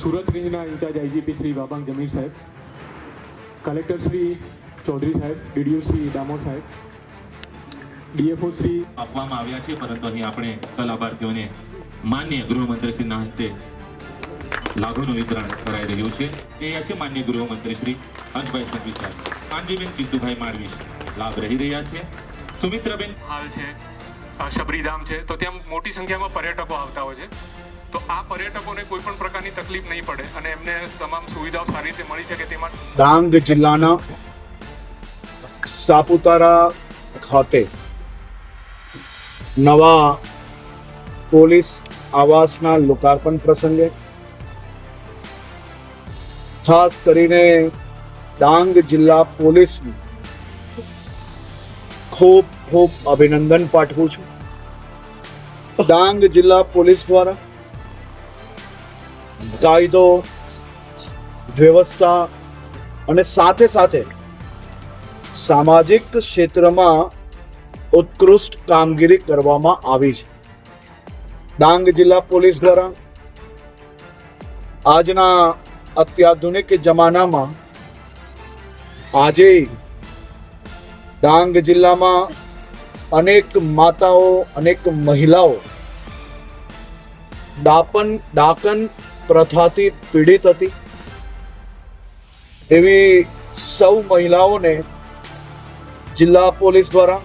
સુરત રેન્જના in charge IGP Shri બાબાંગ Zameer સાહેબ, collector Shri Chaudhary સાહેબ, ડીડીઓ શ્રી ડામોર સાહેબ, ડીએફઓ શ્રી આપવામાં આવ્યા છે, પરંતુ અહીં આપણે લાભાર્થીઓને માન્ય ગૃહમંત્રીશ્રીના હસ્તે લાભોનું વિતરણ કરાઈ રહ્યું છે. એ છે માન્ય ગૃહમંત્રી શ્રી હર્ષભાઈ સંઘવી સાહેબ, કાનજીબેન જીતુભાઈ માળવી લાભ રહી રહ્યા છે. સુમિત્રાબેન હાલ છે, શબરીધામ છે, તો ત્યાં મોટી સંખ્યામાં પર્યટકો આવતા હોય છે. તો આ પર્યટકોને કોઈ પણ પ્રકારની તકલીફ નહીં પડે અને એમને તમામ સુવિધાઓ સારી રીતે મળી શકે તે માટે ડાંગ જિલ્લાના સાપુતારા ખાતે નવા પોલીસ આવાસના લોકાર્પણ પ્રસંગે ખાસ કરીને ડાંગ જિલ્લા પોલીસનું ખૂબ ખૂબ અભિનંદન પાઠવું છું. ડાંગ જિલ્લા પોલીસ દ્વારા કાયદો વ્યવસ્થા અને સાથે સાથે સામાજિક ક્ષેત્રમાં ઉત્કૃષ્ટ કામગીરી કરવામાં આવી છે. ડાંગ જિલ્લા પોલીસ દ્વારા આજના અત્યાધુનિક જમાનામાં આજે ડાંગ જિલ્લામાં અનેક માતાઓ, અનેક મહિલાઓ ડાકન પ્રથાથી પીડિત હતી. એવી સૌ મહિલાઓને જિલ્લા પોલીસ દ્વારા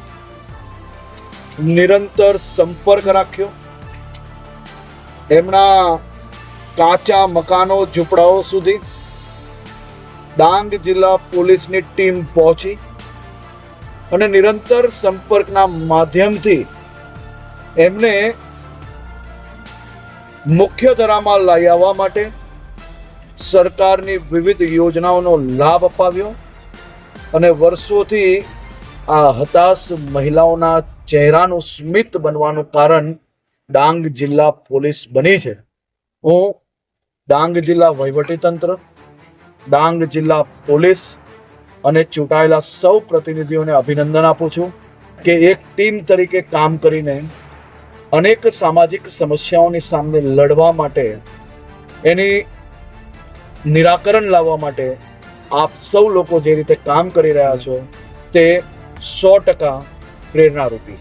નિરંતર સંપર્ક રાખ્યો. એમના કાચા મકાનો, ઝૂંપડાઓ સુધી ડાંગ જિલ્લા પોલીસની ટીમ પહોંચી અને નિરંતર સંપર્કના માધ્યમથી એમને મુખ્ય ધારામાં લઈ આવવા માટે સરકારની વિવિધ યોજનાઓનો લાભ અપાવ્યો અને વર્ષોથી આ હતાશ મહિલાઓના ચહેરાનું સ્મિત બનવાનું કારણ ડાંગ જિલ્લા પોલીસ બની છે. હું ડાંગ જિલ્લા વહીવટીતંત્ર, ડાંગ જિલ્લા પોલીસ અને ચૂંટાયેલા સૌ પ્રતિનિધિઓને અભિનંદન આપું છું કે એક ટીમ તરીકે કામ કરીને અનેક સામાજિક સમસ્યાઓની સામે લડવા માટે, એની નિરાકરણ લાવવા માટે આપ સૌ લોકો જે રીતે કામ કરી રહ્યા છો તે 100% પ્રેરણારૂપી.